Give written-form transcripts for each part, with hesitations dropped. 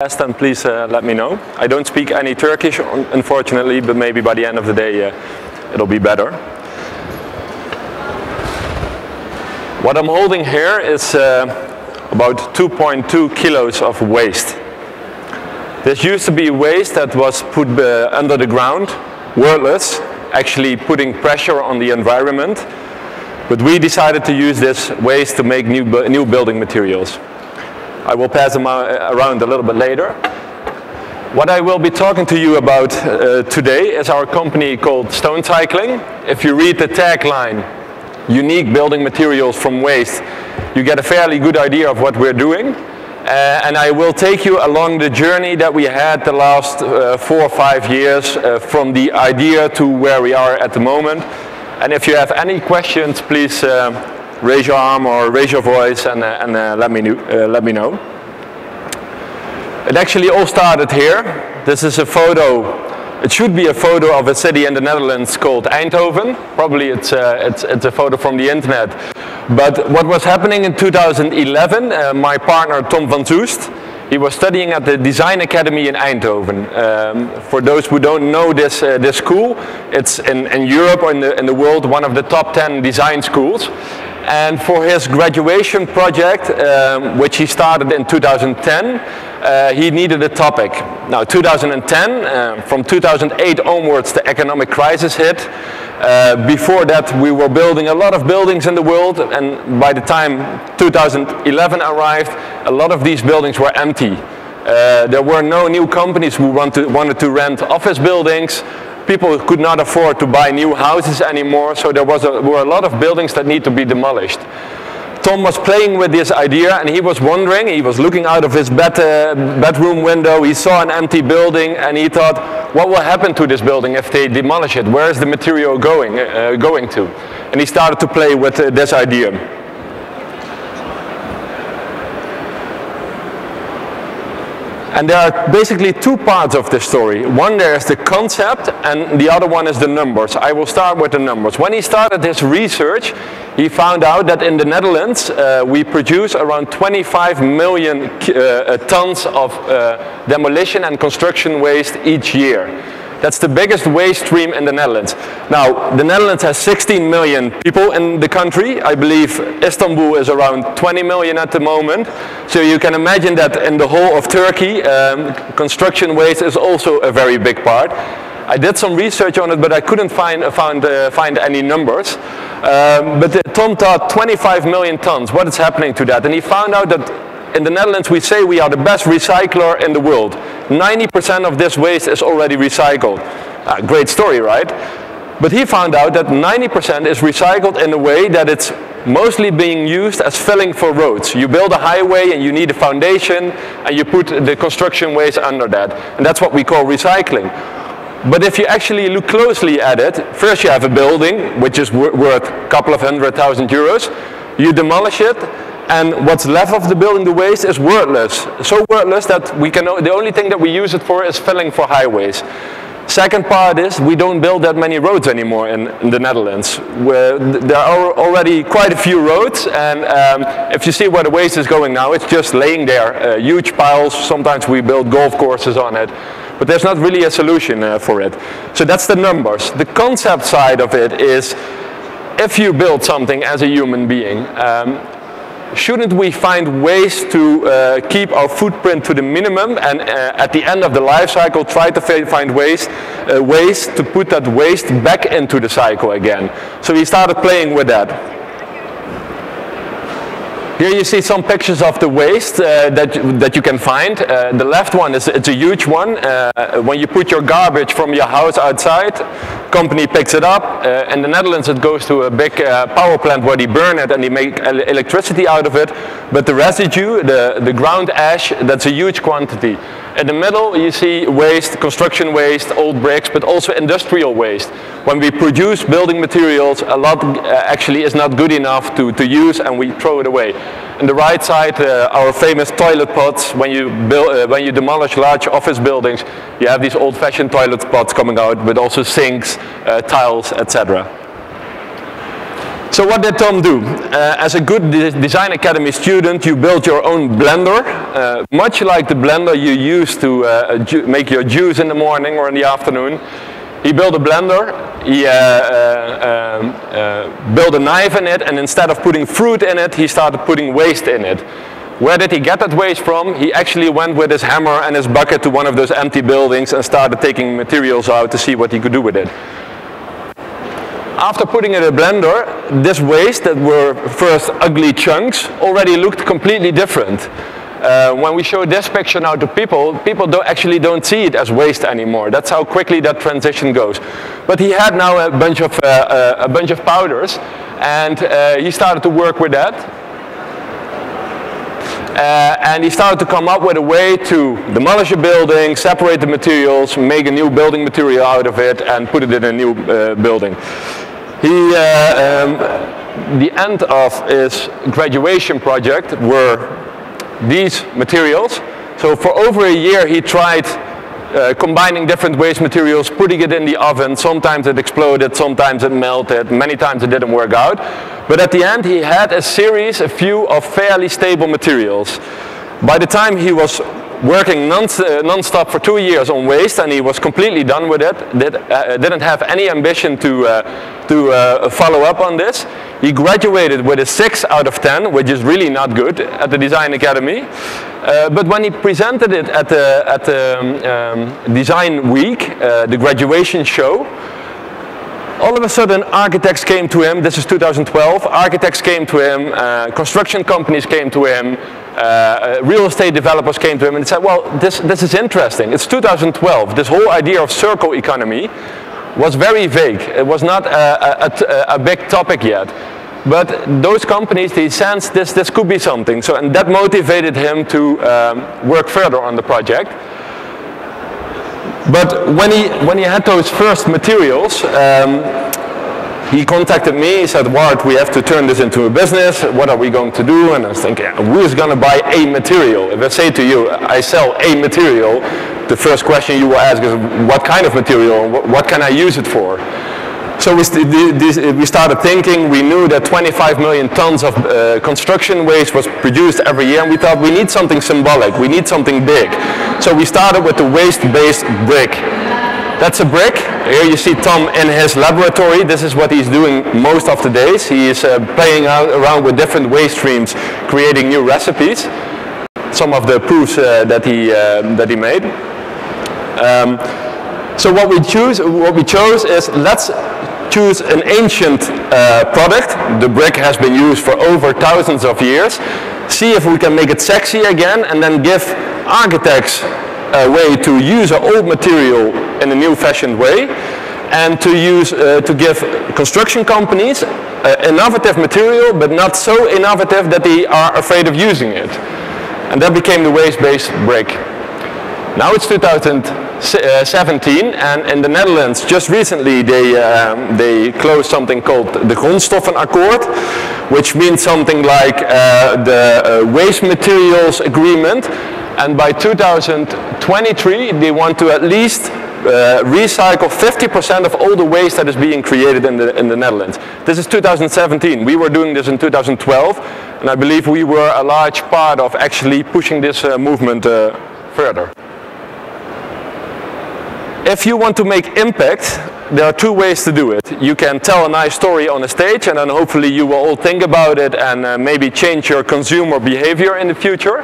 Then please let me know. I don't speak any Turkish, unfortunately, but maybe by the end of the day it'll be better. What I'm holding here is about 2.2 kilos of waste. This used to be waste that was put under the ground, worthless, actually putting pressure on the environment. But we decided to use this waste to make new building materials. I will pass them around a little bit later. What I will be talking to you about today is our company called StoneCycling. If you read the tagline, unique building materials from waste, you get a fairly good idea of what we're doing. And I will take you along the journey that we had the last 4 or 5 years from the idea to where we are at the moment. And if you have any questions, please raise your arm or raise your voice and let me know. It actually all started here. This is a photo. It should be a photo of a city in the Netherlands called Eindhoven. Probably it's a photo from the internet. But what was happening in 2011, my partner Tom van Soest, he was studying at the Design Academy in Eindhoven. For those who don't know this school, it's in Europe or in the world one of the top 10 design schools. And for his graduation project, which he started in 2010, he needed a topic. Now 2010, from 2008 onwards the economic crisis hit. Before that we were building a lot of buildings in the world, and by the time 2011 arrived, a lot of these buildings were empty. There were no new companies who wanted to rent office buildings. People could not afford to buy new houses anymore, so there were a lot of buildings that need to be demolished. Tom was playing with this idea and he was wondering, he was looking out of his bedroom window, he saw an empty building and he thought, what will happen to this building if they demolish it? Where is the material going to? And he started to play with this idea. And there are basically two parts of the story. One, there is the concept, and the other one is the numbers. I will start with the numbers. When he started his research, he found out that in the Netherlands we produce around 25 million tons of demolition and construction waste each year. That's the biggest waste stream in the Netherlands. Now, the Netherlands has 16 million people in the country. I believe Istanbul is around 20 million at the moment. So you can imagine that in the whole of Turkey, construction waste is also a very big part. I did some research on it, but I couldn't find any numbers. But Tom thought 25 million tons, what is happening to that? And he found out that in the Netherlands we say we are the best recycler in the world. 90% of this waste is already recycled. Great story, right? But he found out that 90% is recycled in a way that it's mostly being used as filling for roads. You build a highway and you need a foundation and you put the construction waste under that. And that's what we call recycling. But if you actually look closely at it, first you have a building which is worth a couple of €100,000. You demolish it, and what's left of the building, the waste, is worthless. So worthless that the only thing that we use it for is filling for highways. Second part is we don't build that many roads anymore in the Netherlands. There are already quite a few roads, and if you see where the waste is going now, it's just laying there, huge piles. Sometimes we build golf courses on it, but there's not really a solution for it. So that's the numbers. The concept side of it is, if you build something as a human being, shouldn't we find ways to keep our footprint to the minimum, and at the end of the life cycle try to find ways to put that waste back into the cycle again? So we started playing with that. Here you see some pictures of the waste that you can find. The left one it's a huge one. When you put your garbage from your house outside, company picks it up. In the Netherlands it goes to a big power plant where they burn it and they make electricity out of it. But the residue, the ground ash, that's a huge quantity. In the middle you see waste, construction waste, old bricks, but also industrial waste. When we produce building materials, a lot actually is not good enough to use and we throw it away. On the right side, our famous toilet pots. When you demolish large office buildings, you have these old-fashioned toilet pots coming out, but also sinks, tiles, etc. So what did Tom do? As a good Design Academy student, you built your own blender, much like the blender you use to make your juice in the morning or in the afternoon. He built a blender, he built a knife in it, and instead of putting fruit in it, he started putting waste in it. Where did he get that waste from? He actually went with his hammer and his bucket to one of those empty buildings and started taking materials out to see what he could do with it. After putting it in a blender, this waste that were first ugly chunks already looked completely different. When we show this picture now to people actually don't see it as waste anymore. That's how quickly that transition goes. But he had now a bunch of powders, and he started to work with that. And he started to come up with a way to demolish a building, separate the materials, make a new building material out of it, and put it in a new building. The end of his graduation project were these materials. So for over a year he tried combining different waste materials, putting it in the oven. Sometimes it exploded, sometimes it melted, many times it didn't work out. But at the end he had a few of fairly stable materials. By the time he was working non-stop for 2 years on waste, and he was completely done with it, didn't have any ambition to follow up on this. He graduated with a 6 out of 10, which is really not good at the Design Academy. But when he presented it at the Design Week, the graduation show, all of a sudden architects came to him. This is 2012. Architects came to him, construction companies came to him, real estate developers came to him and said, well, this is interesting. It's 2012. This whole idea of circle economy was very vague. It was not a big topic yet. But those companies, they sensed this could be something. So, and that motivated him to work further on the project. But when he had those first materials, he contacted me. He said, Ward, we have to turn this into a business. What are we going to do? And I was thinking, who is going to buy a material? If I say to you, I sell a material, the first question you will ask is, what kind of material? What can I use it for? So we started thinking. We knew that 25 million tons of construction waste was produced every year, and we thought we need something symbolic, we need something big. So we started with the waste-based brick. That's a brick. Here you see Tom in his laboratory. This is what he's doing most of the days. He is playing around with different waste streams, creating new recipes. Some of the proofs that he made. So what we chose is, let's choose an ancient product. The brick has been used for over thousands of years. See if we can make it sexy again, and then give architects a way to use an old material in a new fashioned way, and to give construction companies innovative material, but not so innovative that they are afraid of using it. And that became the waste-based brick. Now it's 2017, and in the Netherlands, just recently, they closed something called the Grondstoffenakkoord, which means something like the waste materials agreement. And by 2023, they want to at least recycle 50% of all the waste that is being created in the Netherlands. This is 2017. We were doing this in 2012, and I believe we were a large part of actually pushing this movement further. If you want to make impact, there are 2 ways to do it. You can tell a nice story on a stage, and then hopefully you will all think about it and maybe change your consumer behavior in the future.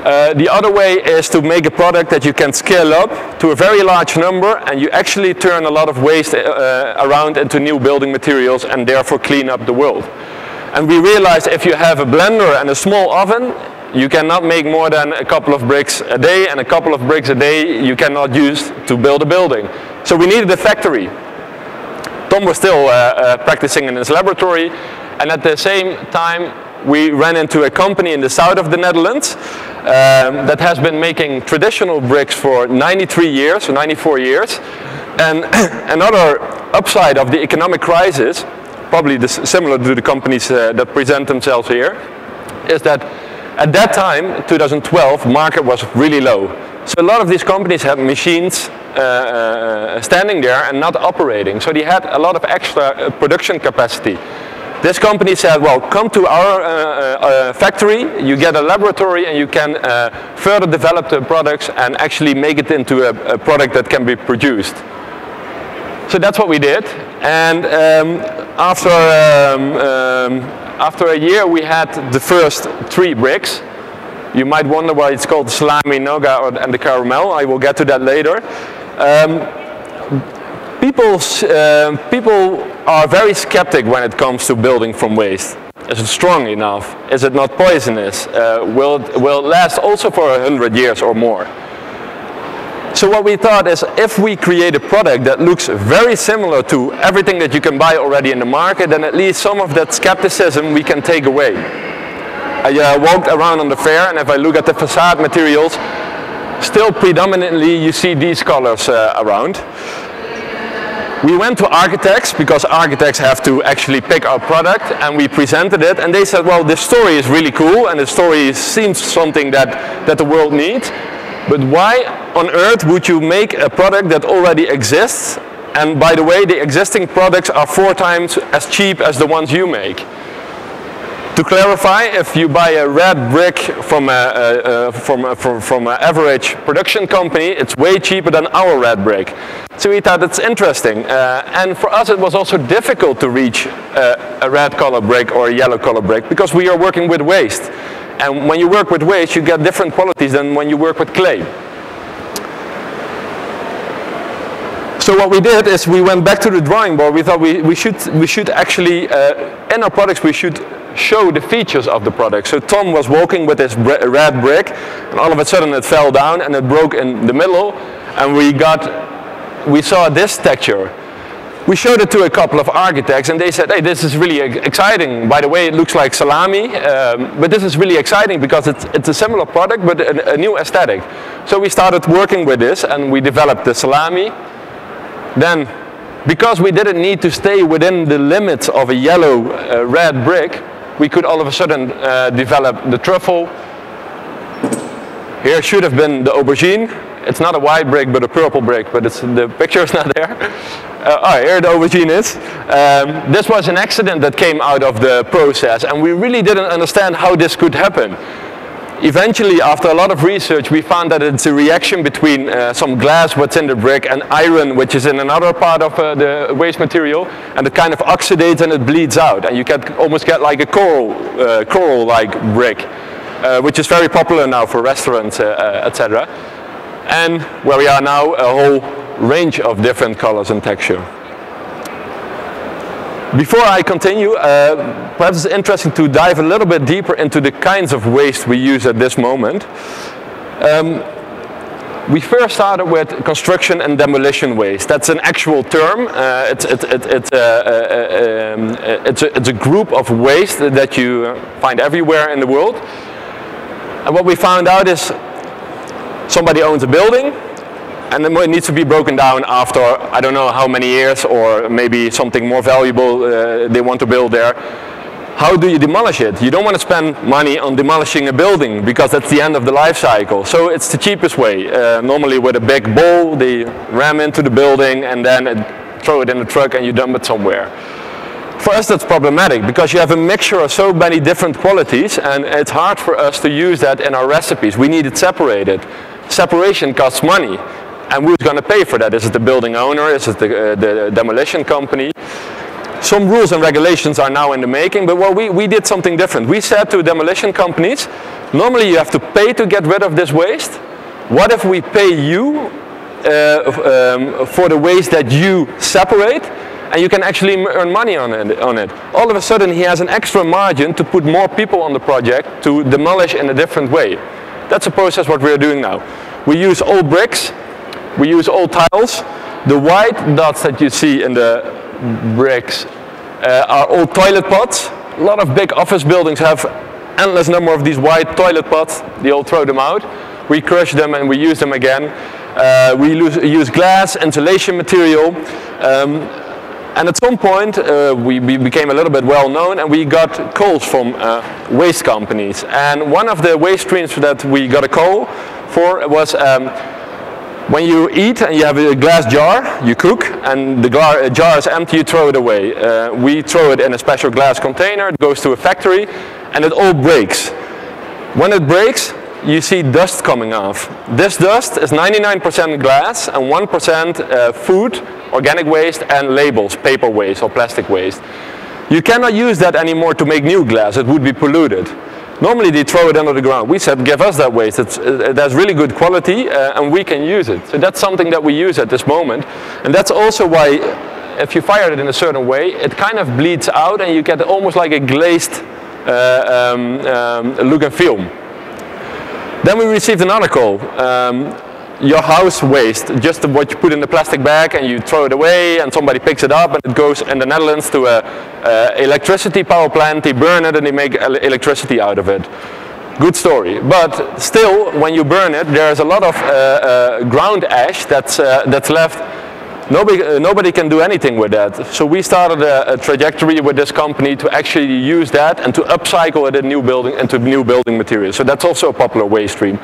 The other way is to make a product that you can scale up to a very large number, and you actually turn a lot of waste around into new building materials and therefore clean up the world. And we realized if you have a blender and a small oven, you cannot make more than a couple of bricks a day, and a couple of bricks a day you cannot use to build a building. So we needed a factory. Tom was still practicing in his laboratory, and at the same time we ran into a company in the south of the Netherlands that has been making traditional bricks for 93 years, or 94 years. And another upside of the economic crisis, probably similar to the companies that present themselves here, is that at that time, 2012, market was really low. So a lot of these companies had machines standing there and not operating. So they had a lot of extra production capacity. This company said, well, come to our factory, you get a laboratory, and you can further develop the products and actually make it into a product that can be produced. So that's what we did, and after a year we had the first 3 bricks. You might wonder why it's called the salami, nougat, and the caramel. I will get to that later. People are very skeptic when it comes to building from waste. Is it strong enough? Is it not poisonous? Will it last also for 100 years or more? So what we thought is, if we create a product that looks very similar to everything that you can buy already in the market, then at least some of that skepticism we can take away. I walked around on the fair, and if I look at the facade materials, still predominantly you see these colors around. We went to architects, because architects have to actually pick our product, and we presented it, and they said, well, this story is really cool, and the story seems something that the world needs, but why on earth would you make a product that already exists? And by the way, the existing products are 4 times as cheap as the ones you make. To clarify, if you buy a red brick from an average production company, it's way cheaper than our red brick. So we thought it's interesting. And for us it was also difficult to reach a red color brick or a yellow color brick, because we are working with waste. And when you work with waste, you get different qualities than when you work with clay. So what we did is we went back to the drawing board. We thought we should actually, in our products, we should show the features of the product. So Tom was walking with this red brick, and all of a sudden it fell down and it broke in the middle, and we saw this texture. We showed it to a couple of architects, and they said, hey, this is really exciting. By the way, it looks like salami, but this is really exciting because it's a similar product, but a new aesthetic. So we started working with this, and we developed the salami. Then, because we didn't need to stay within the limits of a yellow red brick, we could all of a sudden develop the truffle. Here should have been the aubergine. It's not a white brick, but a purple brick, but the picture is not there. Here the aubergine is. This was an accident that came out of the process, and we really didn't understand how this could happen. Eventually, after a lot of research, we found that it's a reaction between some glass, what's in the brick, and iron, which is in another part of the waste material, and it kind of oxidates and it bleeds out, and you can almost get like a coral-like brick, which is very popular now for restaurants, etc. And where we are now, a whole range of different colors and texture. Before I continue, perhaps it's interesting to dive a little bit deeper into the kinds of waste we use at this moment. We first started with construction and demolition waste. That's an actual term. It's a group of waste that you find everywhere in the world. And what we found out is somebody owns a building, and then it needs to be broken down after I don't know how many years, or maybe something more valuable they want to build there. How do you demolish it? You don't want to spend money on demolishing a building, because that's the end of the life cycle. So it's the cheapest way. Normally with a big ball, they ram into the building and then throw it in a truck and you dump it somewhere. For us that's problematic, because you have a mixture of so many different qualities, and it's hard for us to use that in our recipes. We need it separated. Separation costs money. And who's going to pay for that? Is it the building owner? Is it the demolition company? Some rules and regulations are now in the making, but well, we did something different. We said to demolition companies, normally you have to pay to get rid of this waste. What if we pay you for the waste that you separate, and you can actually earn money on it? All of a sudden he has an extra margin to put more people on the project to demolish in a different way. That's a process what we're doing now. We use old bricks. We use old tiles. The white dots that you see in the bricks are old toilet pots. A lot of big office buildings have endless number of these white toilet pots. They all throw them out. We crush them and we use them again. We use glass, insulation material. And at some point we became a little bit well known, and we got calls from waste companies. And one of the waste streams that we got a call for was When you eat and you have a glass jar, you cook, and the jar is empty, you throw it away. We throw it in a special glass container, it goes to a factory, and it all breaks. When it breaks, you see dust coming off. This dust is 99% glass and 1% food, organic waste, and labels, paper waste or plastic waste. You cannot use that anymore to make new glass, it would be polluted. Normally they throw it under the ground. We said, give us that waste. It has really good quality and we can use it. So that's something that we use at this moment. And that's also why if you fire it in a certain way, it kind of bleeds out and you get almost like a glazed look and feel. Then we received another call. Your house waste, just what you put in the plastic bag and you throw it away and somebody picks it up and it goes in the Netherlands to a electricity power plant, they burn it and they make electricity out of it. Good story. But still, when you burn it, there's a lot of ground ash that's left. Nobody can do anything with that. So we started a trajectory with this company to actually use that and to upcycle it in into new building materials. So that's also a popular waste stream.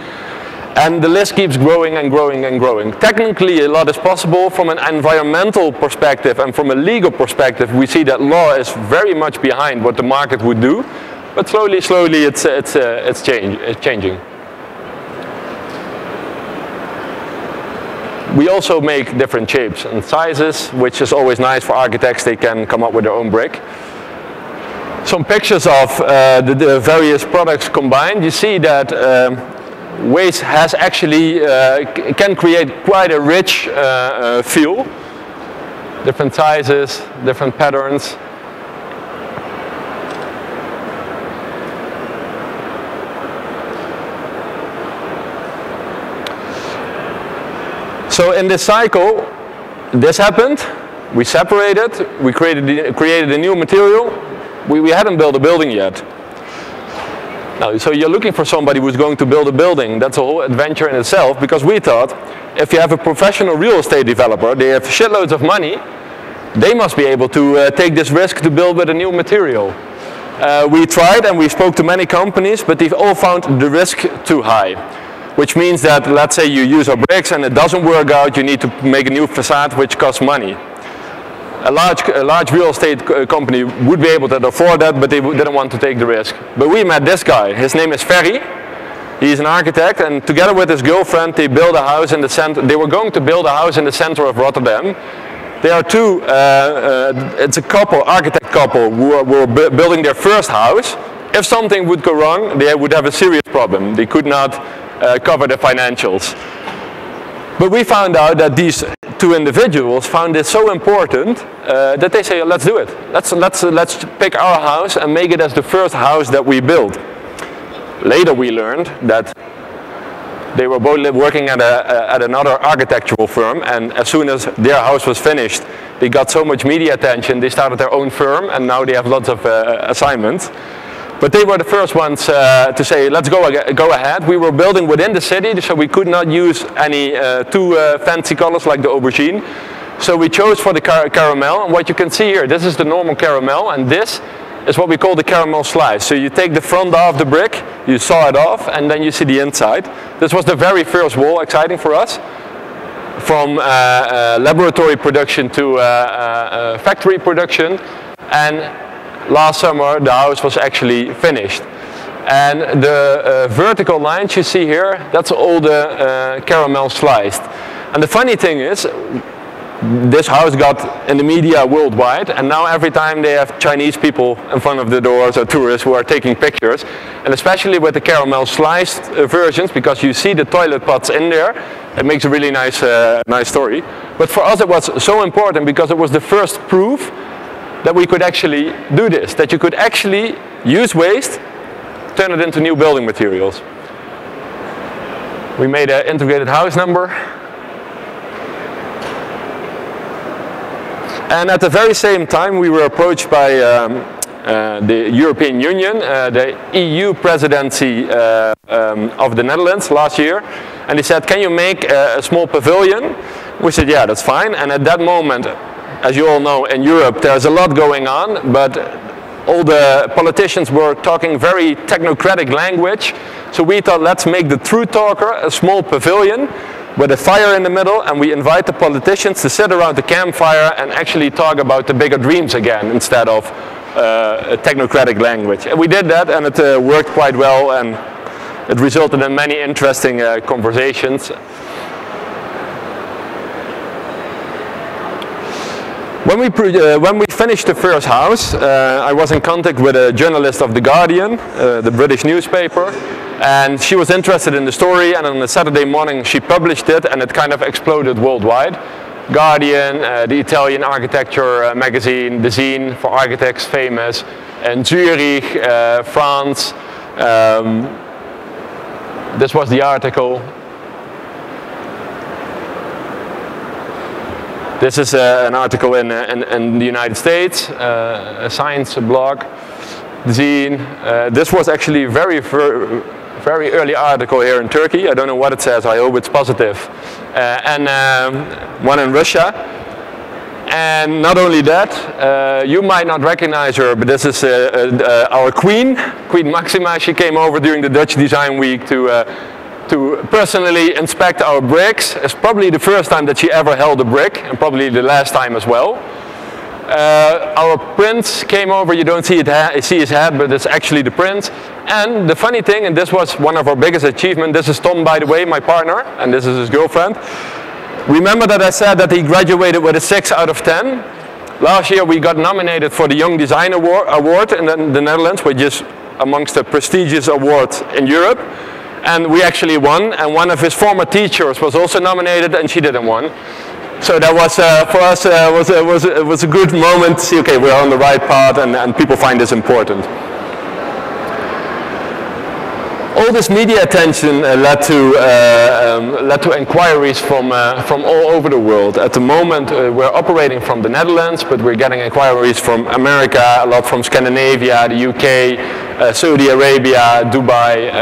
And the list keeps growing and growing and growing. Technically, a lot is possible. From an environmental perspective and from a legal perspective, we see that law is very much behind what the market would do. But slowly, it's changing. We also make different shapes and sizes, which is always nice for architects. They can come up with their own brick. Some pictures of the various products combined. You see that waste has actually can create quite a rich feel. Different sizes, different patterns. So in this cycle, this happened. We separated. We created a new material. We hadn't built a building yet. Now, so you're looking for somebody who's going to build a building. That's a whole adventure in itself, because we thought if you have a professional real estate developer, they have shitloads of money, they must be able to take this risk to build with a new material. We tried and we spoke to many companies, but they've all found the risk too high. Which means that, let's say you use our bricks and it doesn't work out, you need to make a new facade which costs money. A large real estate company would be able to afford that, but they didn't want to take the risk. But we met this guy. His name is Ferry. He's an architect, and together with his girlfriend, they built a house in the center. They were going to build a house in the center of Rotterdam. There are two. It's a couple, architect couple, who were building their first house. If something would go wrong, they would have a serious problem. They could not cover the financials. But we found out that these two individuals found it so important that they say, let's do it. Let's pick our house and make it as the first house that we build. Later we learned that they were both working at another architectural firm, and as soon as their house was finished, they got so much media attention, they started their own firm, and now they have lots of assignments. But they were the first ones to say, let's go ahead. We were building within the city, so we could not use any too fancy colors like the aubergine. So we chose for the caramel, and what you can see here, this is the normal caramel, and this is what we call the caramel slice. So you take the front off the brick, you saw it off, and then you see the inside. This was the very first wall, exciting for us. From laboratory production to factory production, and last summer the house was actually finished. And the vertical lines you see here, that's all the caramel sliced. And the funny thing is, this house got in the media worldwide, and now every time they have Chinese people in front of the doors or tourists who are taking pictures, and especially with the caramel sliced versions, because you see the toilet pots in there, it makes a really nice story. But for us it was so important because it was the first proof that we could actually do this, that you could actually use waste, turn it into new building materials. We made an integrated house number. And at the very same time we were approached by the European Union, the EU presidency of the Netherlands last year, and they said, can you make a small pavilion? We said, yeah, that's fine. And at that moment, as you all know, in Europe there's a lot going on, but all the politicians were talking very technocratic language. So we thought, let's make the True Talker a small pavilion with a fire in the middle, and we invite the politicians to sit around the campfire and actually talk about the bigger dreams again instead of a technocratic language. And we did that, and it worked quite well, and it resulted in many interesting conversations. When we finished the first house, I was in contact with a journalist of The Guardian, the British newspaper, and she was interested in the story, and on a Saturday morning she published it, and it kind of exploded worldwide. Guardian, the Italian architecture magazine, the zine for architects, famous, and Zurich, France. This was the article. This is an article in the United States, a science blog, zine. This was actually a very early article here in Turkey. I don't know what it says, I hope it's positive. And one in Russia. And not only that, you might not recognize her, but this is our Queen Maxima. She came over during the Dutch Design Week to personally inspect our bricks. It's probably the first time that she ever held a brick, and probably the last time as well. Our prince came over. You don't see his head, but it's actually the prince. And the funny thing, and this was one of our biggest achievements, this is Tom, by the way, my partner, and this is his girlfriend. Remember that I said that he graduated with a 6 out of 10? Last year we got nominated for the Young Design Award in the Netherlands, which is amongst the prestigious awards in Europe. And we actually won, and one of his former teachers was also nominated, and she didn't win. So that was, for us, was a good moment to see, okay, we're on the right path, and people find this important. All this media attention led to inquiries from all over the world. At the moment, we're operating from the Netherlands, but we're getting inquiries from America, a lot from Scandinavia, the UK, Saudi Arabia, Dubai,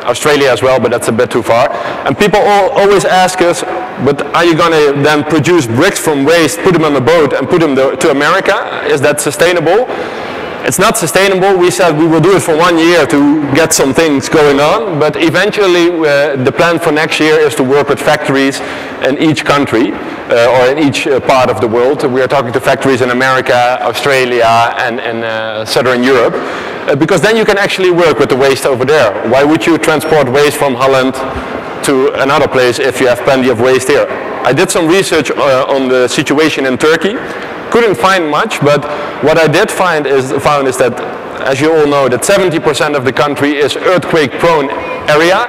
Australia as well, but that's a bit too far. And people always ask us, but are you going to then produce bricks from waste, put them on a boat, and put them to America? Is that sustainable? It's not sustainable. We said we will do it for 1 year to get some things going on, but eventually the plan for next year is to work with factories in each country or in each part of the world. We are talking to factories in America, Australia, and Southern Europe, because then you can actually work with the waste over there. Why would you transport waste from Holland to another place if you have plenty of waste here? I did some research on the situation in Turkey. Couldn't find much, but what I did found is that, as you all know, that 70% of the country is earthquake-prone area.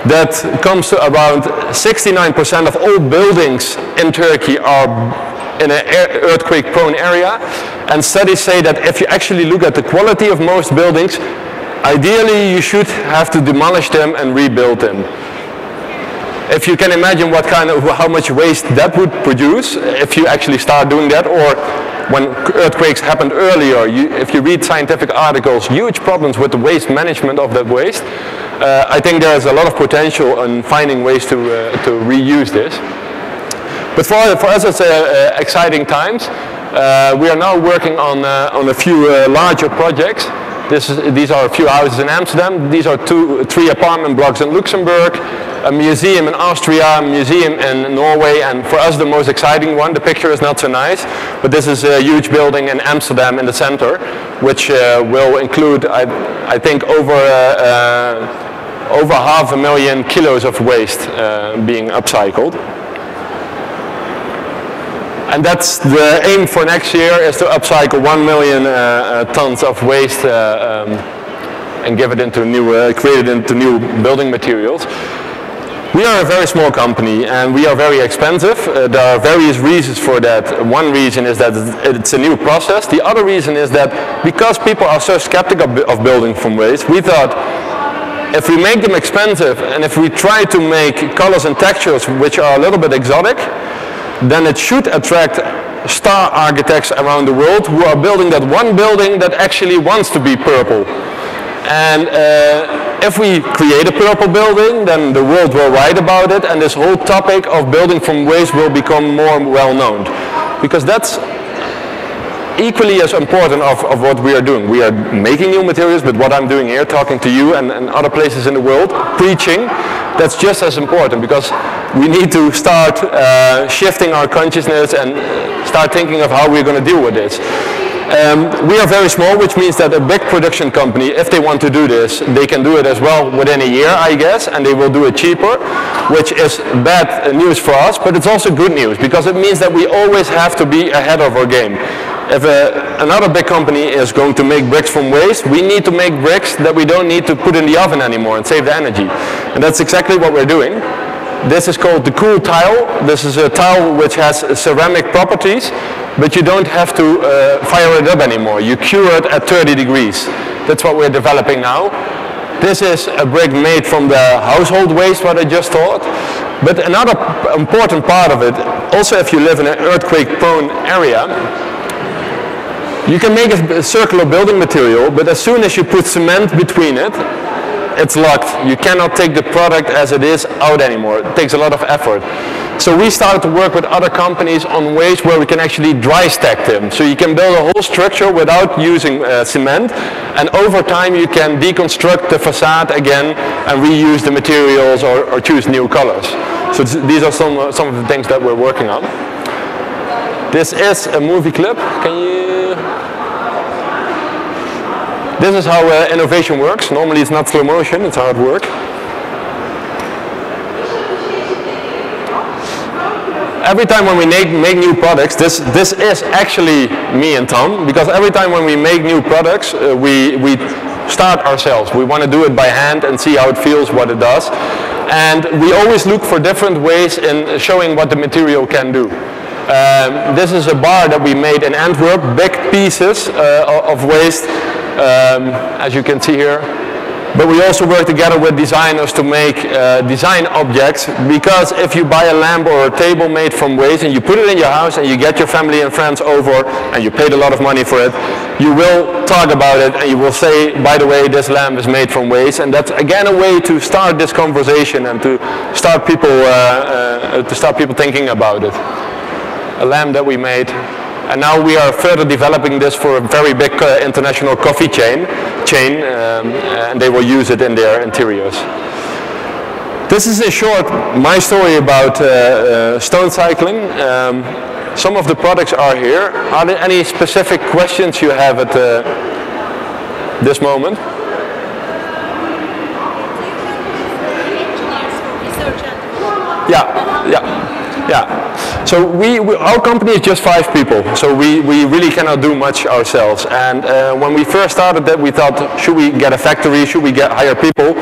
That comes to around 69% of all buildings in Turkey are in an earthquake-prone area. And studies say that if you actually look at the quality of most buildings, ideally you should have to demolish them and rebuild them. If you can imagine how much waste that would produce if you actually start doing that, or when earthquakes happened earlier, if you read scientific articles, huge problems with the waste management of that waste. I think there's a lot of potential in finding ways to reuse this. But for us it's exciting times. We are now working on a few larger projects. These are a few houses in Amsterdam. These are 3 apartment blocks in Luxembourg, a museum in Austria, a museum in Norway, and for us the most exciting one, the picture is not so nice, but this is a huge building in Amsterdam in the center, which will include, I think, over 500,000 kilos of waste being upcycled. And that's the aim for next year, is to upcycle 1 million tons of waste and give it into create it into new building materials. We are a very small company and we are very expensive. There are various reasons for that. One reason is that it's a new process. The other reason is that because people are so skeptical of building from waste, we thought if we make them expensive and if we try to make colors and textures which are a little bit exotic, then it should attract star architects around the world who are building that one building that actually wants to be purple. And if we create a purple building, then the world will write about it, and this whole topic of building from waste will become more well known. Because that's equally as important of what we are doing. We are making new materials, but what I'm doing here, talking to you and other places in the world, preaching, that's just as important, because we need to start shifting our consciousness and start thinking of how we're going to deal with this. We are very small, which means that a big production company, if they want to do this, they can do it as well within a year, I guess, and they will do it cheaper, which is bad news for us, but it's also good news, because it means that we always have to be ahead of our game. If another big company is going to make bricks from waste, we need to make bricks that we don't need to put in the oven anymore and save the energy. And that's exactly what we're doing. This is called the cool tile. This is a tile which has ceramic properties, but you don't have to fire it up anymore. You cure it at 30 degrees. That's what we're developing now. This is a brick made from the household waste, what I just taught. But another important part of it, also if you live in an earthquake-prone area, you can make a circular building material, but as soon as you put cement between it, it's locked. You cannot take the product as it is out anymore. It takes a lot of effort. So we started to work with other companies on ways where we can actually dry stack them. So you can build a whole structure without using cement, and over time you can deconstruct the facade again and reuse the materials or choose new colors. So these are some of the things that we're working on. This is a movie clip. Can you... This is how innovation works. Normally it's not slow motion, it's hard work. Every time when we make new products, this is actually me and Tom, because every time when we make new products, we start ourselves. We want to do it by hand and see how it feels, what it does. And we always look for different ways in showing what the material can do. This is a bar that we made in Antwerp, big pieces of waste, as you can see here. But we also work together with designers to make design objects, because if you buy a lamp or a table made from waste and you put it in your house and you get your family and friends over and you paid a lot of money for it, you will talk about it and you will say, by the way, this lamp is made from waste. And that's again a way to start this conversation and to start people thinking about it. A lamp that we made. And now we are further developing this for a very big international coffee chain, and they will use it in their interiors. This is in short my story about StoneCycling. Some of the products are here. Are there any specific questions you have at this moment? Yeah. So our company is just 5 people, so we really cannot do much ourselves. And when we first started that, we thought, should we get a factory, should we hire people?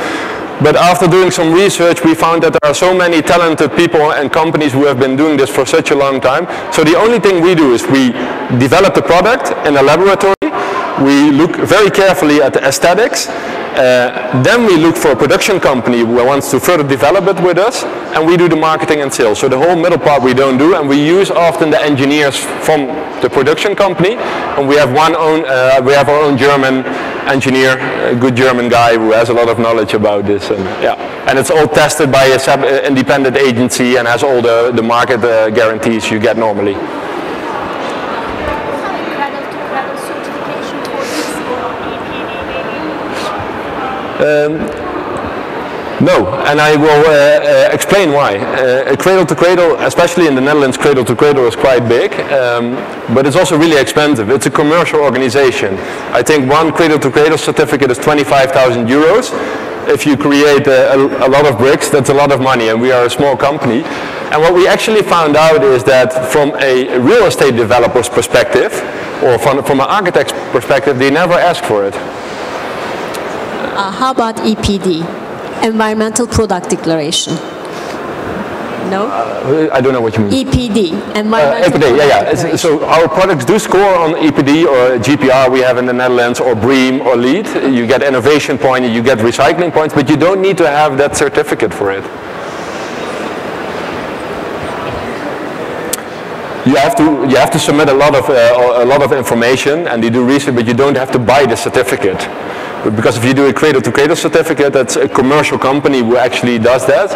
But after doing some research, we found that there are so many talented people and companies who have been doing this for such a long time. So the only thing we do is we develop the product in a laboratory. We look very carefully at the aesthetics. Then we look for a production company who wants to further develop it with us, and we do the marketing and sales. So the whole middle part we don't do, and we use often the engineers from the production company, and we have our own German engineer, a good German guy who has a lot of knowledge about this. And it's all tested by an independent agency and has all the market guarantees you get normally. No, and I will explain why. Cradle to cradle, especially in the Netherlands, cradle to cradle is quite big, but it's also really expensive. It's a commercial organization. I think one cradle to cradle certificate is 25,000 euros. If you create a lot of bricks, that's a lot of money, and we are a small company. And what we actually found out is that from a real estate developer's perspective, or from an architect's perspective, they never ask for it. How about EPD, Environmental Product Declaration? No? I don't know what you mean. EPD, Environmental EPD, Product Declaration. So our products do score on EPD or GPR we have in the Netherlands, or BREEAM or LEED. You get innovation point, you get recycling points, but you don't need to have that certificate for it. You have to submit a lot of information, and you do research, but you don't have to buy the certificate. Because if you do a cradle-to-cradle certificate, that's a commercial company who actually does that.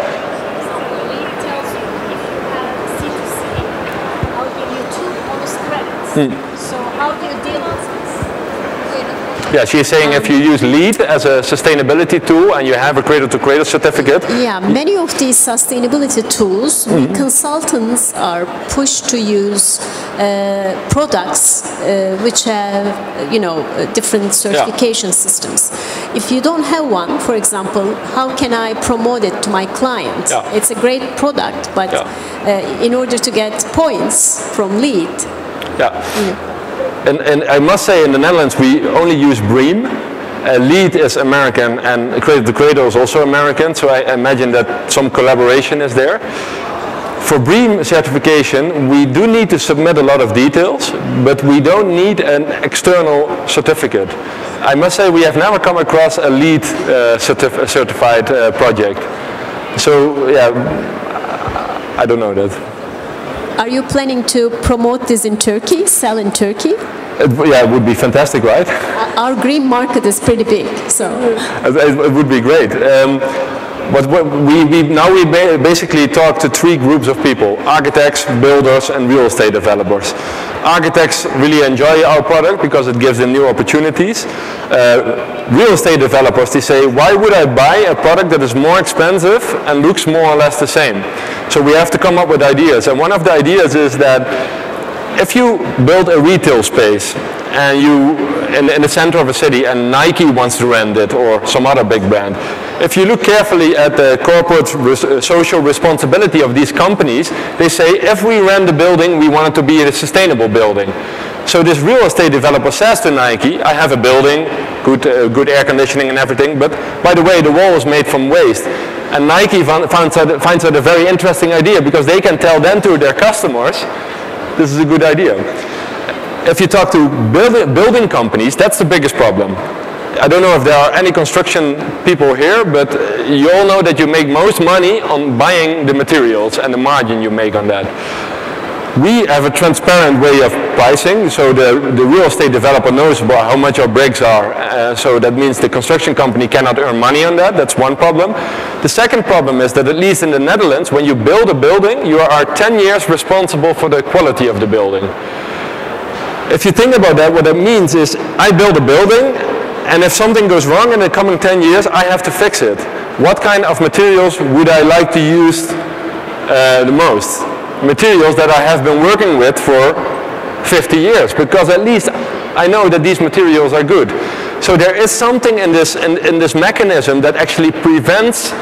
So how do you deal with this? Yeah, she's saying if you use LEED as a sustainability tool and you have a cradle-to-cradle certificate. Yeah, many of these sustainability tools, we consultants are pushed to use products which have, different certification systems. If you don't have one, for example, how can I promote it to my client? Yeah. It's a great product, but in order to get points from LEED. And I must say, in the Netherlands, we only use BREEAM. LEED is American, and Cradle to Cradle is also American, so I imagine that some collaboration is there. For BREEAM certification, we do need to submit a lot of details, but we don't need an external certificate. I must say, we have never come across a LEED certified project. So, yeah, I don't know that. Are you planning to promote this in Turkey, sell in Turkey? It would be fantastic, right? Our green market is pretty big, so. It would be great. But we basically talk to three groups of people: architects, builders, and real estate developers. Architects really enjoy our product because it gives them new opportunities. Real estate developers, they say, why would I buy a product that is more expensive and looks more or less the same? So we have to come up with ideas. And one of the ideas is that if you build a retail space and you in the center of a city and Nike wants to rent it or some other big brand, if you look carefully at the corporate social responsibility of these companies, they say if we rent the building, we want it to be a sustainable building. So this real estate developer says to Nike, I have a building, good air conditioning and everything, but by the way, the wall is made from waste. And Nike finds that a very interesting idea because they can tell then to their customers, this is a good idea. If you talk to building companies, that's the biggest problem. I don't know if there are any construction people here, but you all know that you make most money on buying the materials and the margin you make on that. We have a transparent way of pricing, so the real estate developer knows about how much our bricks are, so that means the construction company cannot earn money on that. That's one problem. The second problem is that at least in the Netherlands, when you build a building, you are 10 years responsible for the quality of the building. If you think about that, what that means is I build a building, and if something goes wrong in the coming 10 years, I have to fix it. What kind of materials would I like to use the most? Materials that I have been working with for 50 years, because at least I know that these materials are good. So there is something in this mechanism that actually prevents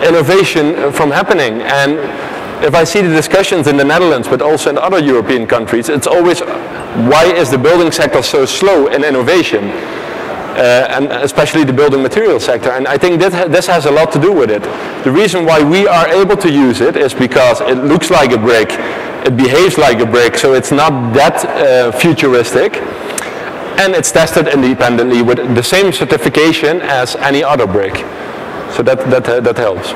innovation from happening. And if I see the discussions in the Netherlands, but also in other European countries, it's always, why is the building sector so slow in innovation? And especially the building material sector. And I think this has a lot to do with it. The reason why we are able to use it is because it looks like a brick, it behaves like a brick, so it's not that futuristic. And it's tested independently with the same certification as any other brick. So that helps.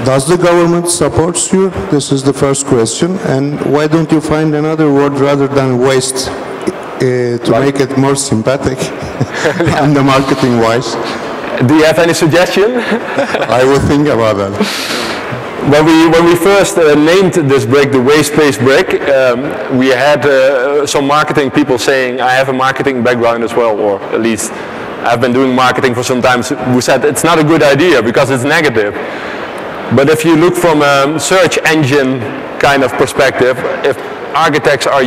Does the government support you? This is the first question. And why don't you find another word rather than waste to make it more sympathetic and the marketing wise? Do you have any suggestion? I will think about that. When we first named this brick the waste-based brick, we had some marketing people saying, I have a marketing background as well, or at least I've been doing marketing for some time, who said it's not a good idea because it's negative. But if you look from a search engine kind of perspective, if architects are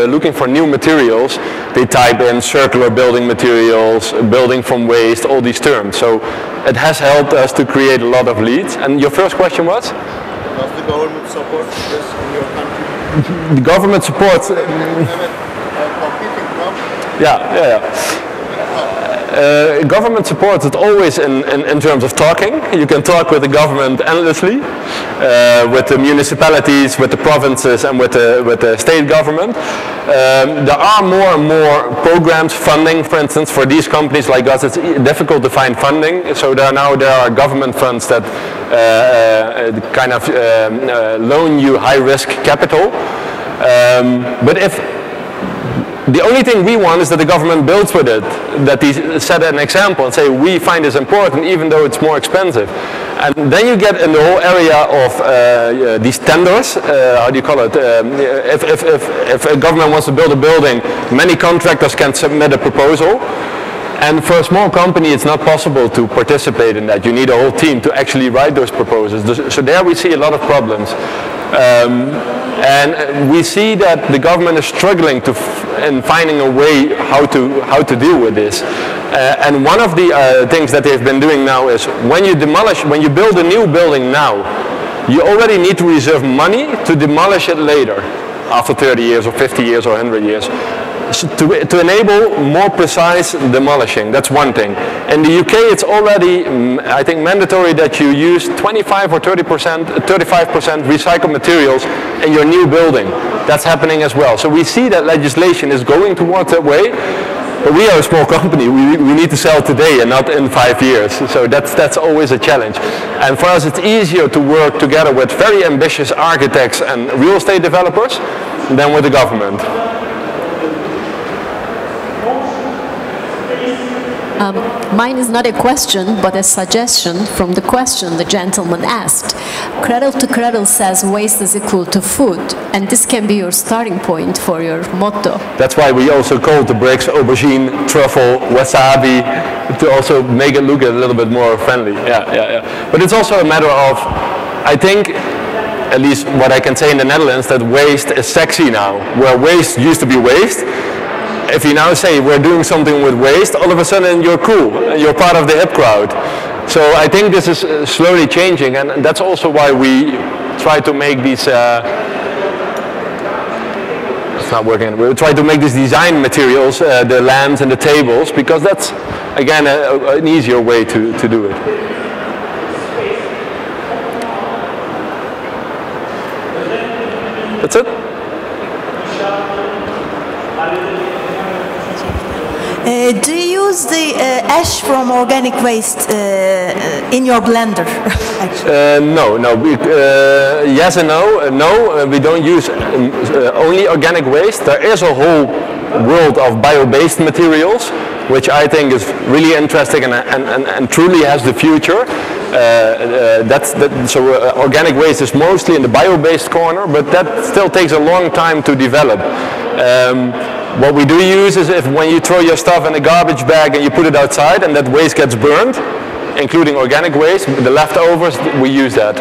looking for new materials, they type in circular building materials, building from waste, all these terms. So it has helped us to create a lot of leads. And your first question was? Does the government support this in your country? The government supports... government supports it always in terms of talking. You can talk with the government endlessly, with the municipalities, with the provinces, and with the state government. There are more and more programs, funding, for instance, for these companies like us. It's difficult to find funding, so there are government funds that kind of loan you high-risk capital. But if the only thing we want is that the government builds with it, that they set an example and say, we find this important even though it's more expensive. And then you get in the whole area of these tenders, how do you call it? If a government wants to build a building, many contractors can submit a proposal. And for a small company, it's not possible to participate in that. You need a whole team to actually write those proposals. So there we see a lot of problems. And we see that the government is struggling in finding a way how to deal with this. And one of the things that they've been doing now is when you build a new building now, you already need to reserve money to demolish it later, after 30 years or 50 years or 100 years. To enable more precise demolishing. That's one thing. In the UK, it's already, I think, mandatory that you use 25 or 30%, 35% recycled materials in your new building. That's happening as well. So we see that legislation is going towards that way. But we are a small company. We need to sell today and not in 5 years. So that's always a challenge. And for us, it's easier to work together with very ambitious architects and real estate developers than with the government. Mine is not a question, but a suggestion from the question the gentleman asked. Cradle to Cradle says waste is equal to food, and this can be your starting point for your motto. That's why we also call the bricks aubergine, truffle, wasabi, to also make it look a little bit more friendly. Yeah. But it's also a matter of, I think, at least what I can say in the Netherlands, that waste is sexy now, where waste used to be waste. If you now say we're doing something with waste, all of a sudden you're cool, you're part of the hip crowd. So I think this is slowly changing, and that's also why we try to make these, it's not working, we try to make these design materials, the lamps and the tables, because that's, again, an easier way to do it. That's it? Do you use the ash from organic waste in your blender? No. Yes and no. No, we don't use only organic waste. There is a whole world of bio-based materials, which I think is really interesting and truly has the future. So organic waste is mostly in the bio-based corner, but that still takes a long time to develop. What we do use is if when you throw your stuff in a garbage bag and you put it outside and that waste gets burned, including organic waste, the leftovers, we use that.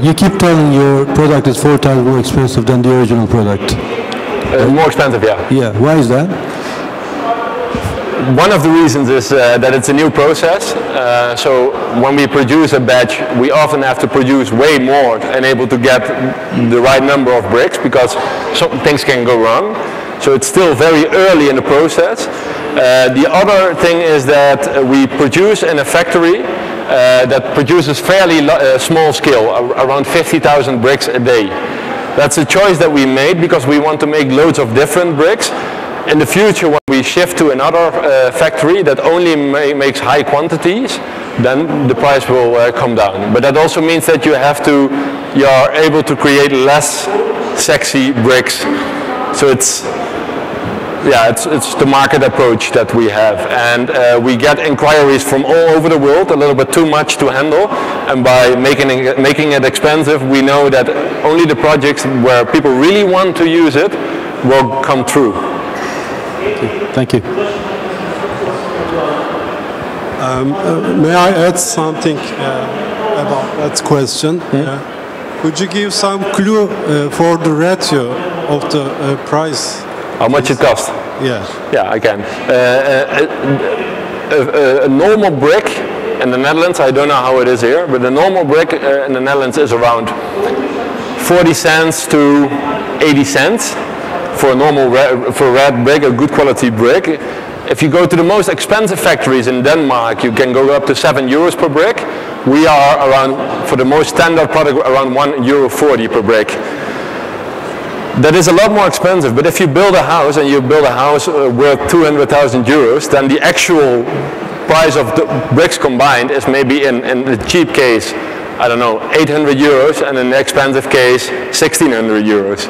You keep telling your product is 4 times more expensive than the original product. More expensive, yeah. Yeah, why is that? One of the reasons is that it's a new process. So when we produce a batch, we often have to produce way more and able to get the right number of bricks because some things can go wrong. So it's still very early in the process. The other thing is that we produce in a factory that produces fairly small scale, around 50,000 bricks a day. That's a choice that we made because we want to make loads of different bricks. In the future, when we shift to another factory that only makes high quantities, then the price will come down. But that also means that you are able to create less sexy bricks. So it's the market approach that we have, and we get inquiries from all over the world, a little bit too much to handle, and by making it expensive, we know that only the projects where people really want to use it will come true. Thank you. May I add something about that question? Could you give some clue for the ratio of the price? How much it costs? Yes. Yeah, I can. A normal brick in the Netherlands, I don't know how it is here, but a normal brick in the Netherlands is around 40 cents to 80 cents. For a normal red brick, a good quality brick. If you go to the most expensive factories in Denmark, you can go up to 7 euros per brick. We are around, for the most standard product, around €1.40 per brick. That is a lot more expensive, but if you build a house and you build a house worth 200,000 euros, then the actual price of the bricks combined is maybe in the cheap case, I don't know, 800 euros, and in the expensive case, 1,600 euros.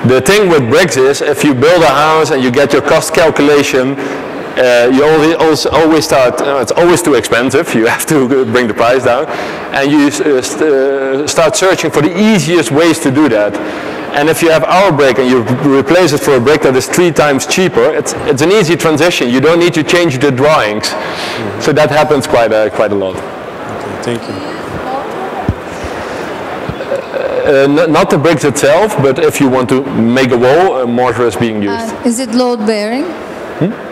The thing with bricks is, if you build a house and you get your cost calculation, you always start, it's always too expensive, you have to bring the price down, and you start searching for the easiest ways to do that. And if you have our brick and you replace it for a brick that is 3 times cheaper, it's an easy transition. You don't need to change the drawings. So that happens quite a lot. Okay, thank you. Not the bricks itself, but if you want to make a wall, a mortar is being used. Is it load bearing?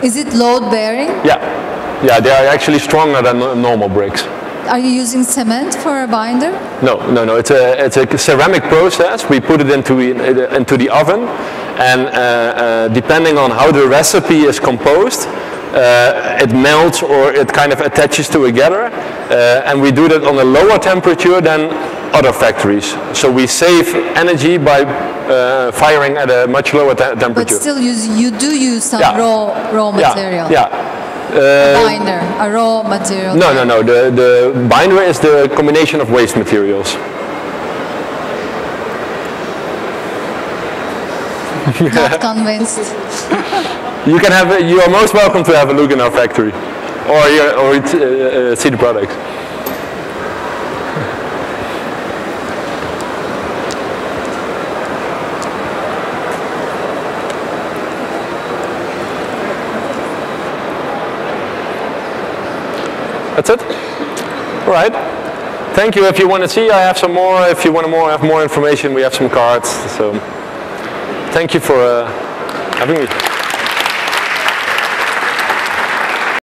Is it load bearing? Yeah, they are actually stronger than normal bricks. Are you using cement for a binder? No. It's a ceramic process. We put it into the oven, and depending on how the recipe is composed, it melts or it kind of attaches together, and we do that on a lower temperature than other factories. So we save energy by firing at a much lower temperature. But still, you do use some raw material. Yeah. A binder, a raw material. No. The binder is the combination of waste materials. Not convinced. You are most welcome to have a look in our factory, or see the products. That's it? All right. Thank you. If you want to see, I have some more. If you want to have more information, we have some cards. So thank you for having me.